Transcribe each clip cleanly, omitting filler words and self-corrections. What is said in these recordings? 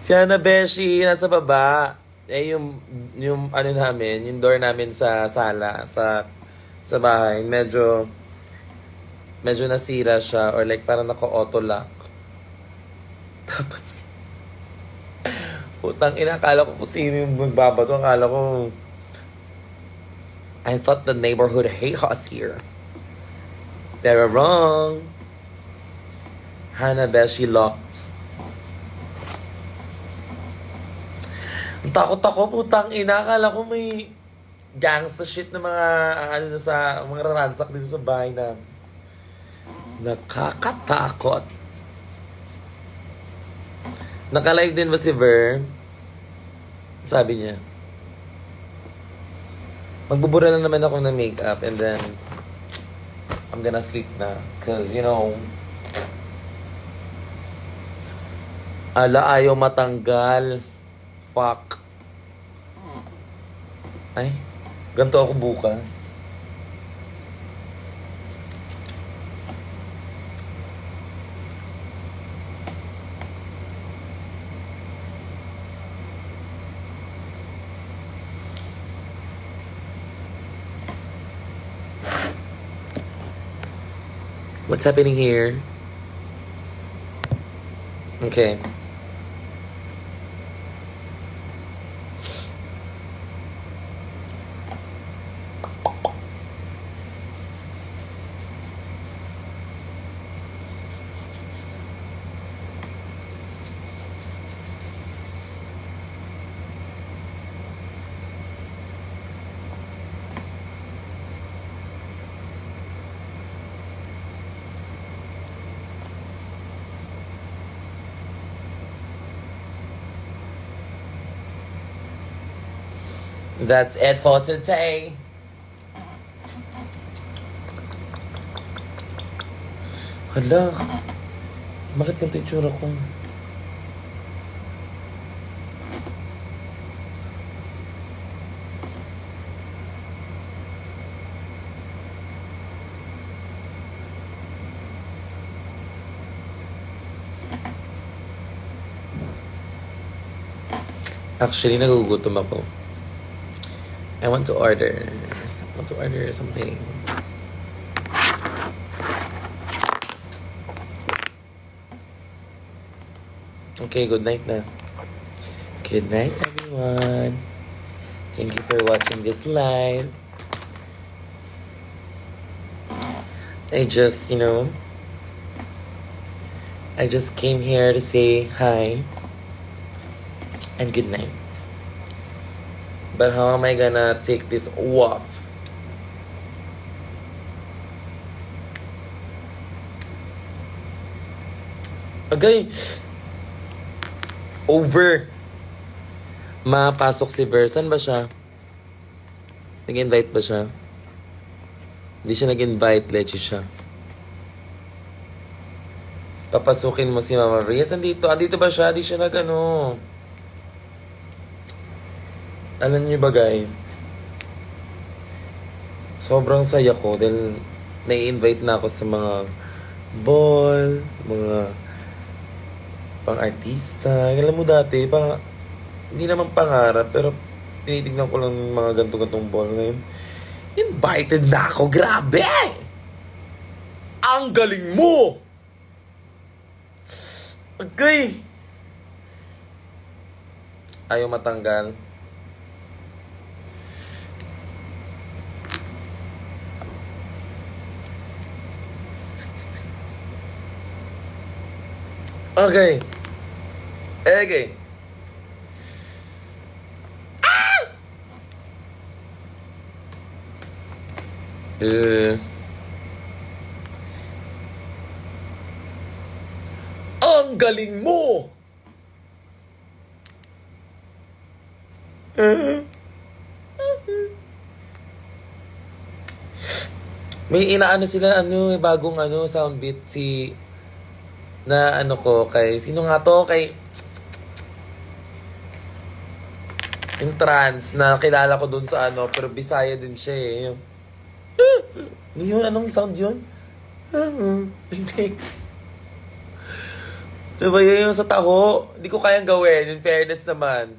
Si Hana Beshi, nasa baba. Yung ano namin, yung door namin sa sala, sa bahay, medyo nasira siya or like parang naka-auto lock. Tapos, putang ina, akala ko kung sino yung magbabato. Akala ko, I thought the neighborhood hate us here. They were wrong. Hana Beshi locked. Ang takot ako, putang ina. Akala ko may gangsta shit na mga, ano na sa, mga raransak dito sa bahay na. Nakakatakot. Naka-live din ba si Ver? Sabi niya. Magbubura lang naman ako ng makeup and then I'm gonna sleep na. Cause, you know, ayaw matanggal. Fuck. Ay, ganito ako bukas. What's happening here? Okay. That's it for today. Hala, bakit ganito yung tsura ko? Actually, nagugutom ako. I want to order something. Okay, good night na. Good night, everyone. Thank you for watching this live. I just came here to say hi and good night. But how am I gonna take this off? Okay. Over. Mapasok si Ver. Saan ba siya? Nag-invite ba siya? Hindi siya nag-invite. Lechi siya. Papasukin mo si Mama Rhea. Andito. Andito ba siya? Di siya nag-ano. Alam niyo ba guys? Sobrang saya ko dahil nai-invite na ako sa mga ball, mga pang-artista. Alam mo dati, hindi naman pangarap, pero tinitignan ko lang mga ganto-gantong ball ngayon. Invited na ako, grabe! Ang galing mo! Okay! Ayaw matanggal. Okay. Okay. Ah! Ang galing mo! May inaano sila, bagong soundbit na ko kay, sino nga to? Kay, yung trans na kilala ko dun sa pero Bisaya din siya eh. Yung, ano yun? Anong sound yun? Hindi. Diba yun yung sa taho? Hindi ko kayang gawin. In fairness naman.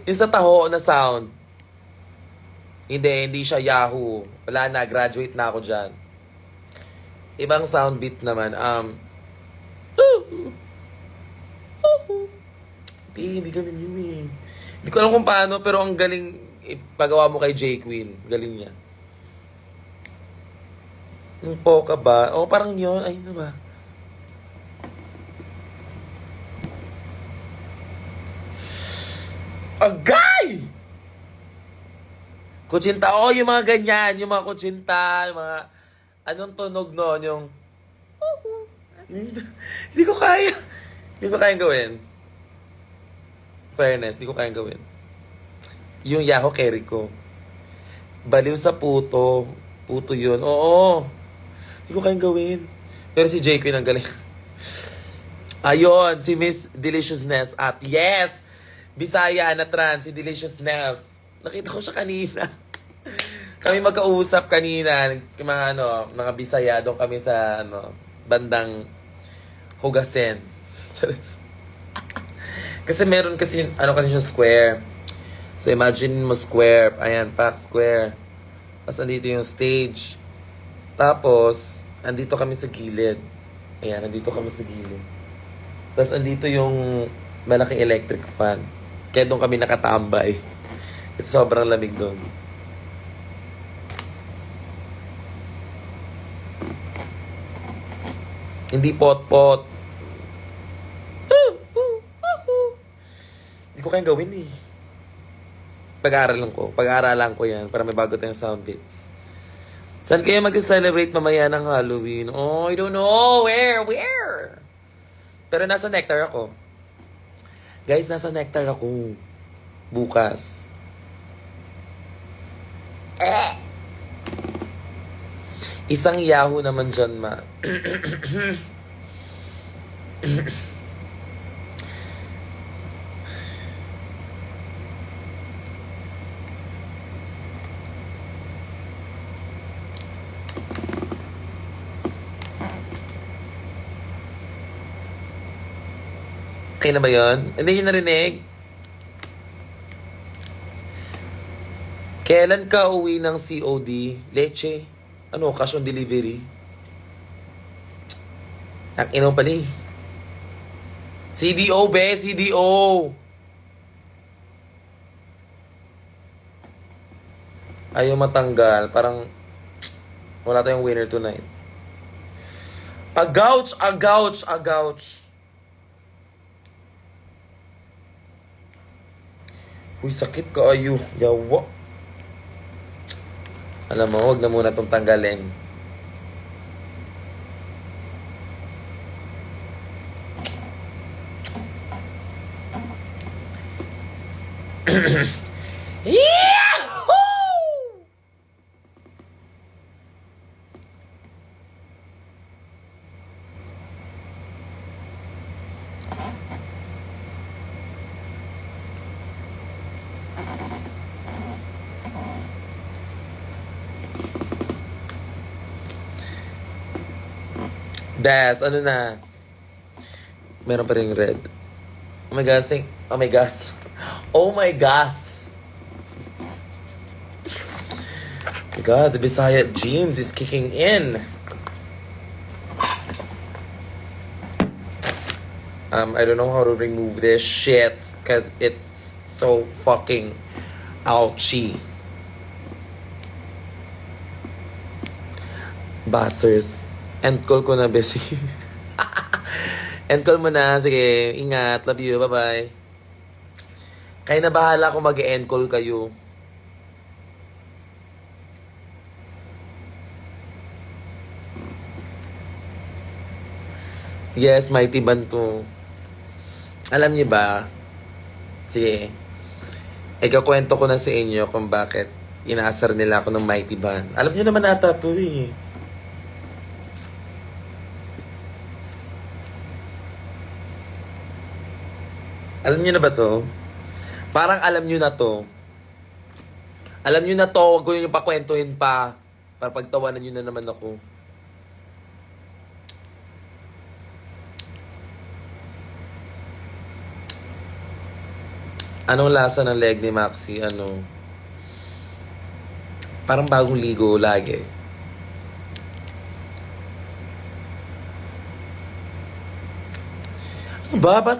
Yung sa taho na sound. Hindi siya Yahoo. Wala na, graduate na ako dyan. Ibang sound beat naman. Hindi ganun yun eh. Hindi ko alam kung paano, pero ang galing ipagawa mo kay J Queen. Galing niya. Yung Poca ba? O parang yun. Ay, ano ba? Agay! Kutsinta. Oo, yung mga ganyan. Yung mga kutsinta. Yung mga... Anong tunog nun? Yung... Hindi ko kaya. Hindi ko kayang gawin. Fairness, hindi ko kayang gawin. Yung Yahoo carry ko. Baliw sa puto. Puto yun. Oo. Hindi ko kayang gawin. Pero si J Queen ang galing. Ayun, si Miss Deliciousness at yes! Bisaya na trans, si Deliciousness. Nakita ko siya kanina. Kami magkausap kanina, mga Bisaya, doon kami sa, bandang Hugasen. Kasi meron kasi, kasi siya square. So, imagine mo square. Ayan, pack square. Tapos, andito yung stage. Tapos, andito kami sa gilid. Ayan, andito kami sa gilid. Tapos, andito yung malaking electric fan. Kaya doon kami nakatambay. Kasi sobrang lamig doon. Hindi pot-pot. Hindi ko kayang gawin eh. Pag-aaralan ko yan para may bago tayong sound bits. Saan kayo mag-celebrate mamaya ng Halloween? Oh, I don't know. Where? Pero nasa Nectar ako. Guys, nasa Nectar ako. Bukas. Isang Yahoo naman dyan, ma. Okay na ba yun? Hindi nyo narinig? Kailan ka uwi ng COD? Leche? Ano, cash on delivery? Ang ino pala eh. CDO, be! CDO! Ayaw matanggal. Parang wala tayong winner tonight. Agouch! Uy, sakit ka ayo. Yawa. Alam mo, huwag na muna itong tanggalin. Yahoo! Das, ano na? Meron pa rin red. Oh my gosh, oh my gosh. Oh my gosh. My God, the Bisaya genes is kicking in. I don't know how to remove this shit because it's so fucking ouchy. Bastards. End call ko na, Bessie. End call mo na. Sige, ingat. Love you. Bye-bye. Kaya na bahala kung mag-end call kayo. Yes, Mighty Bantu. Alam niyo ba? Sige. Ikakwento ko na sa inyo kung bakit inaasar nila ako ng Mighty Ban. Alam niyo naman ata ito eh. Alam niyo na ba to? Parang alam niyo na to. Alam niyo na to, huwag ko yung pakwentuhin pa. Para pagtawanan niyo na naman ako. Anong lasa ng leg ni Maxi? Ano? Parang bagong ligo lagi. Ano ba? Ba't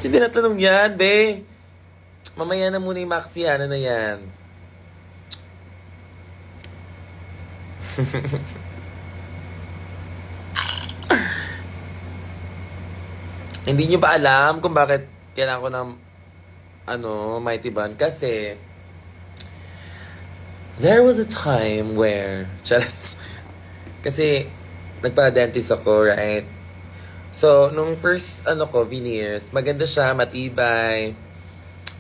hindi natanong yan, be? Mamaya na muna yung Maxi. Ano na yan? Hindi nyo ba alam kung bakit kailangan ko ng Mighty Band? Kasi there was a time where kasi nagpa-dentist ako, right? So, nung first veneers, maganda siya, matibay.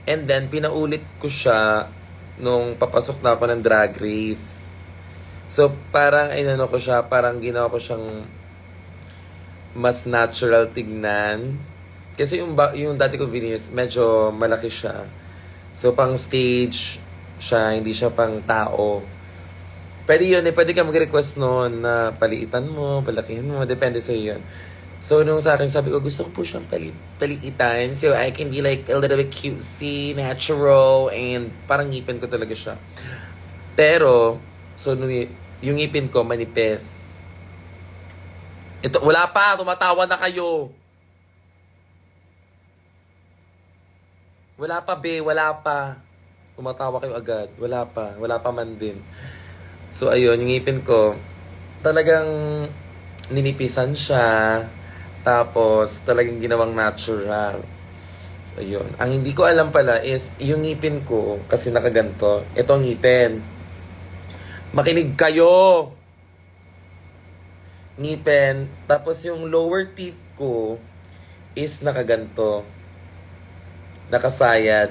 And then, pinaulit ko siya nung papasok na ako ng Drag Race. So, parang ko siya, parang ginawa ko siyang mas natural tignan. Kasi yung dati ko veneers, medyo malaki siya. So, pang stage siya, hindi siya pang tao. Pwede yun pwede ka mag-request noon na paliitan mo, palakihin mo, depende sa yun. So, nung sa akin, sabi ko, gusto ko po siyang paliitan. So, I can be like a little bit cutesy, natural, and parang ngipin ko talaga siya. Pero, so, yung ngipin ko, manipis. Ito, wala pa, tumatawa na kayo. Wala pa, be, wala pa. Tumatawa kayo agad. Wala pa man din. So, ayun, yung ngipin ko, talagang ninipisan siya. Tapos, talagang ginawang natural. So, ayun. Ang hindi ko alam pala is, yung ngipin ko, kasi nakaganto, ito ang ngipin. Makinig kayo! Ngipin. Tapos, yung lower teeth ko is nakaganto. Nakasayad.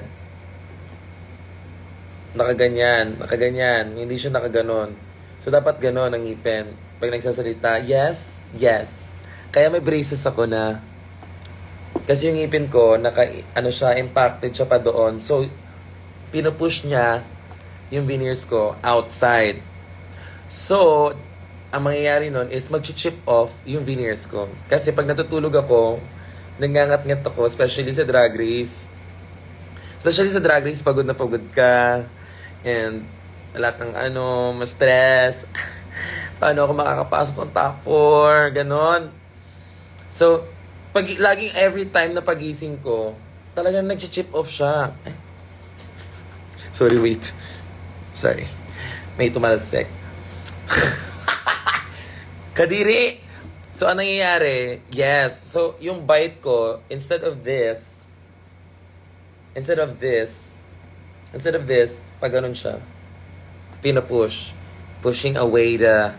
Nakaganyan. Hindi siya nakaganon. So, dapat ganon ang ngipin. Pag nagsasalita, yes. Kaya may braces ako na. Kasi yung ngipin ko, impacted siya pa doon. So, pinupush niya yung veneers ko outside. So, ang mangyayari nun is mag-chip off yung veneers ko. Kasi pag natutulog ako, nangangat-ngat ako, especially sa Drag Race. Pagod na pagod ka. And, wala kang ma-stress. Paano ako makakapasok ng top 4? Ganon. So, laging every time na pagising ko, talagang nag-chip off siya. Sorry, wait. Sorry. May tumalsek. Kadiri! So, anong nangyayari? Yes. So, yung bite ko, instead of this, pag ganun siya, pinupush. Pushing away the,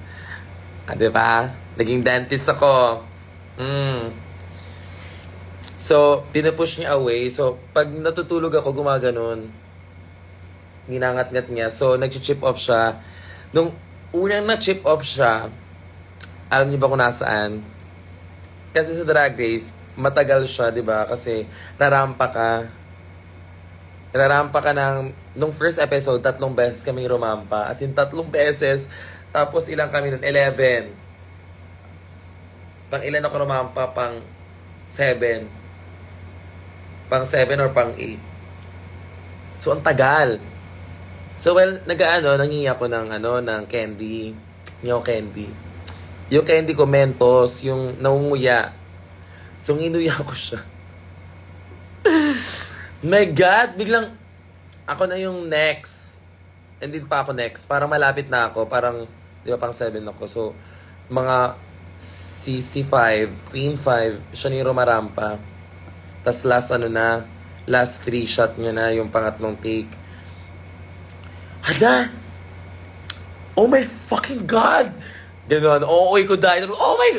diba? Naging dentist ako. So, pinupush niya away. So, pag natutulog ako, gumaganon. Ginangat-ngat niya. So, nag-chip off siya. Nung unang na-chip off siya, alam niyo ba kung nasaan? Kasi sa Drag Race, matagal siya, di ba? Kasi narampa ka nung first episode, 3 beses kami rumampa. As in, 3 beses. Tapos ilang kami nun? 11. Pang ilan ako rumampa? Pang 7. Pang 7 or pang 8. So, ang tagal. So, well, nangingi ako ng candy. Yung candy. Yung candy ko, Mentos, yung naunguya. So, nginuya ko siya. My God! Biglang, ako na yung next. Hindi pa ako next. Parang malapit na ako. Parang, di ba, pang 7 ako. So, mga CC5, Queen 5, siya ni Romarampa. Tas last last 3 shot niya na, yung pangatlong take. Hala! Oh my fucking God! Ganon, ooy ko dahil. Oh my!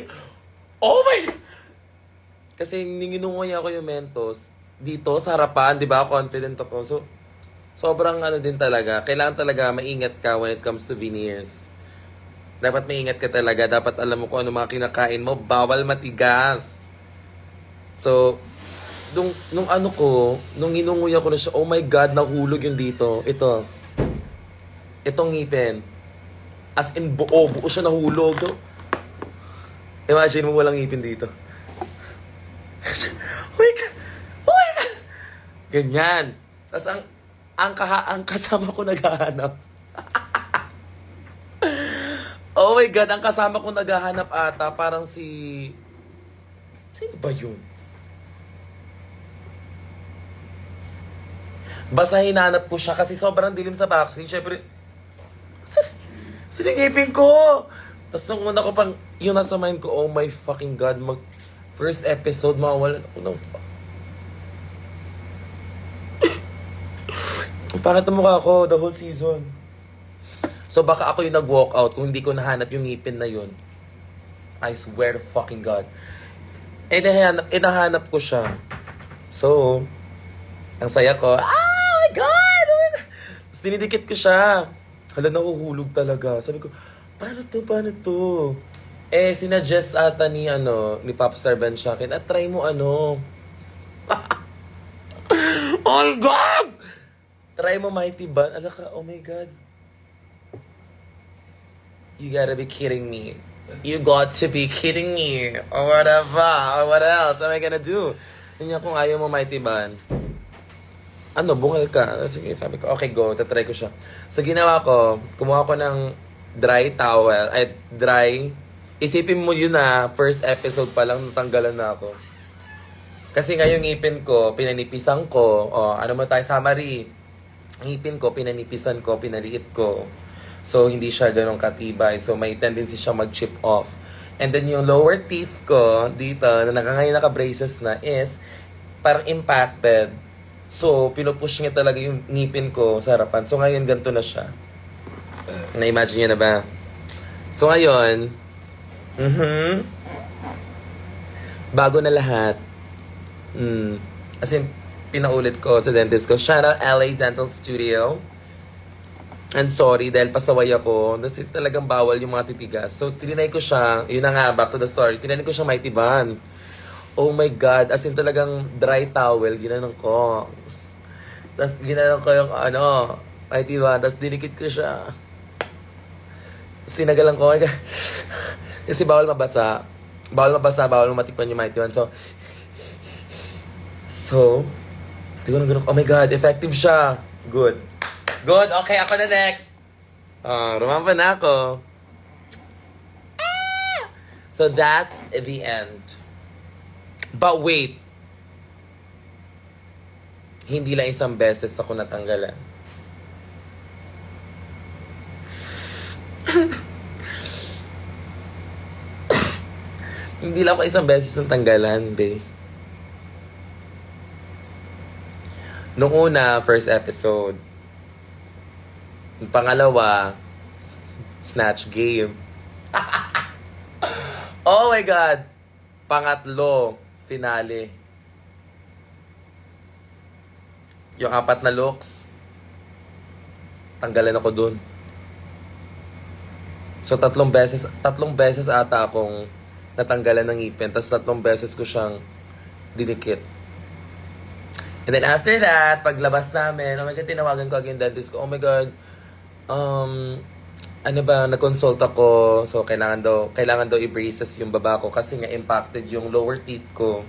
Kasi ninginungoy ako yung Mentos. Dito, sa harapan, di ba, confident ako. So, sobrang din talaga. Kailangan talaga maingat ka when it comes to veneers. Dapat maingat ka talaga. Dapat alam mo kung ano mga kinakain mo. Bawal matigas. So, nung inunguya ko na siya, oh my God, nahulog yung dito. Itong ngipin. As in, buo siya nahulog. So, imagine mo walang ngipin dito. Oh my God! Ganyan. Tapos ang kasama ko naghahanap. Oh my God, ang kasama ko naghahanap ata, parang si... Sino ba yun? Basta hinanap ko siya kasi sobrang dilim sa vaccine. Siyempre, sinigipin ko! Tapos nung una ko pang, yung nasa mind ko, oh my fucking God, first episode, mawawalan ako ng Ang pangit na mukha ko, the whole season. So baka ako yung nag-walk out kung hindi ko nahanap yung ngipin na yun. I swear to fucking God. Nahanap ko siya. So, ang saya ko, oh my God! Tapos dinidikit ko siya. Hala, nahuhulog talaga. Sabi ko, paano to? Sinadjust ata ni Popstar Ben sa akin, at try mo oh my God! Try mo Mighty Bun. Ala ka, oh my God. You gotta be kidding me. You got to be kidding me. Or whatever. Or what else am I gonna do? Hindi kung ayaw mo Mighty Bun. Bungal ka. Sige, sabi ko, okay, go. Tatry ko siya. So, ginawa ko, kumuha ko ng dry towel. Isipin mo yun first episode pa lang, natanggalan na ako. Kasi nga yung ngipin ko, pinanipisan ko. Ano mo tayo, summary. Ngipin ko, pinanipisan ko, pinaliit ko. So, hindi siya ganun katibay. So, may tendency siya mag-chip off. And then, yung lower teeth ko, dito, na ngayon naka-braces na, is parang impacted. So, pinupush niya talaga yung ngipin ko sa harapan. So, ngayon, ganito na siya. Na-imagine niyo na ba? So, ngayon, bago na lahat, as in, pinaulit ko sa dentist ko, shout out LA Dental Studio. And sorry, dahil pasaway ako, kasi talagang bawal yung mga titigas. So, tinry ko siya, yun na nga, back to the story, tinry ko siya Mighty Bun. Oh my God, as in talagang dry towel, ginanong ko. Tapos ginanong ko yung Mighty Bun, tapos dinikit ko siya. Sinagalan ko, oh my God. Kasi bawal mabasa, bawal matikman yung Mighty Bun. So, ganun, oh my God, effective siya. Good. Okay, ako na next. Rumamba na ako. So that's the end. But wait. Hindi lang isang beses ako natanggalan. Hindi lang ako isang beses natanggalan, babe. Nung una, first episode. Yung pangalawa, Snatch Game. Oh my God! Pangatlo, finale. Yung 4 na looks, tanggalan ako dun. So, 3 beses ata akong natanggalan ng ngipin, tapos 3 beses ko siyang dinikit. And then after that, paglabas namin, oh my God, tinawagan ko agad yung dentist ko, oh my God, nag-consult ako, so kailangan daw i-braces yung baba ko kasi nga impacted yung lower teeth ko.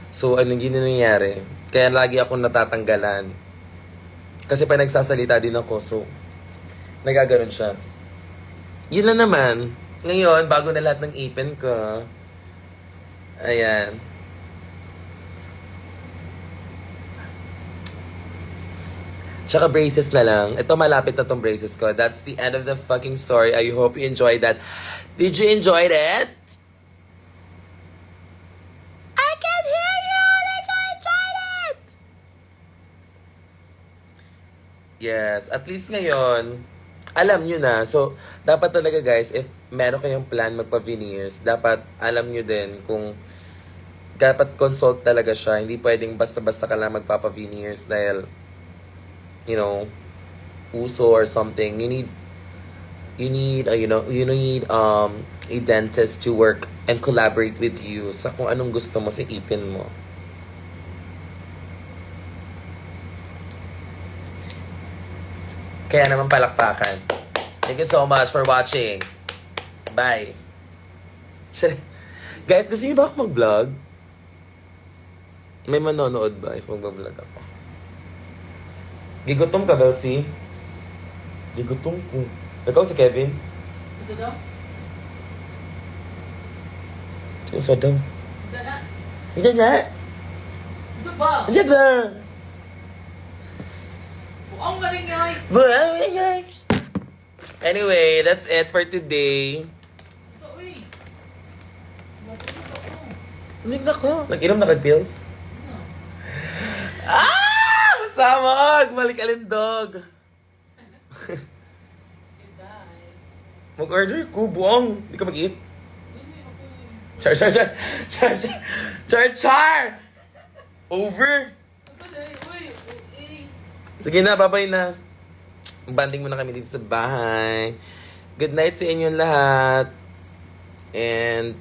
So, yun nangyari? Kaya lagi akong natatanggalan. Kasi pa nagsasalita din ako, so, nagaganon siya. Yun lang naman. Ngayon, bago na lahat ng ipin ko, ayan. Tsaka braces na lang. Ito, malapit na tong braces ko. That's the end of the fucking story. I hope you enjoyed that. Did you enjoy it? I can hear you! Did you enjoy it? Yes, at least ngayon, alam nyo na. So, dapat talaga guys, if meron kayong plan magpa-veneers, dapat alam nyo din kung dapat consult talaga siya. Hindi pwedeng basta-basta ka lang magpapa-veneers dahil uso or something. You need a dentist to work and collaborate with you sa kung anong gusto mo sa ipin mo. Kaya naman palakpakan. Thank you so much for watching. Bye. Guys, gusto niyo ba ako mag-vlog? May manonood ba if mag-vlog ako? Gigutom ka, Belsi? Gigutom ko. Ikaw si Kevin? Isa daw? Isa daw. Isa na? Isa na. Isa ba? Isa ba? Buang maringay! Anyway, that's it for today. Isa, uy! Matulog ako. Uling na ko. Nag-inom na kag-pills? Ano? Ah! Masamag! Balik alindog. Goodbye. Mag-order ko, buong. Hindi ka mag-eat. Uy, okay. Char, char, char. Char, char. Char, char. Over. Ano ba, day? Uy! Uy! Sige na, bye-bye na. Banding muna kami dito sa bahay. Good night sa inyong lahat. And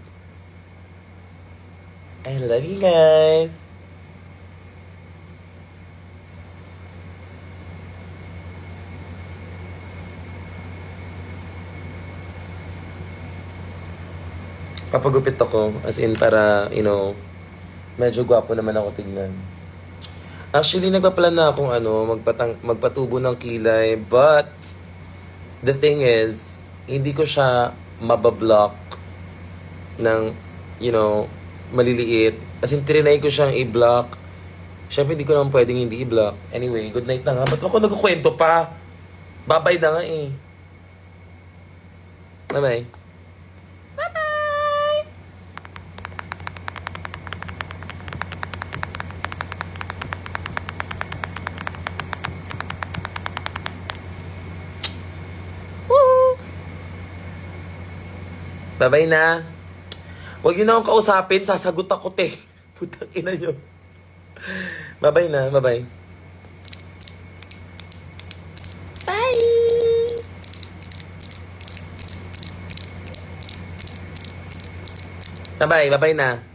I love you guys. Papagupit ako. As in, para, you know, medyo gwapo naman ako tignan. Actually, nagpa-plan na akong magpatubo ng kilay. But, the thing is, hindi ko siya mabablock ng, you know, maliliit. As in, trinay ko siyang i-block. Siyempre, hindi ko naman pwedeng hindi i-block. Anyway, good night na nga. Ba't ako nagkukwento pa? Babay na nga eh. Bye-bye. Bye-bye! Woo! Bye-bye na. Huwag yun na akong kausapin. Sasagot ako, te. Putang ina nyo. Bye-bye na. Bye-bye. Bye! Bye-bye. Bye-bye na.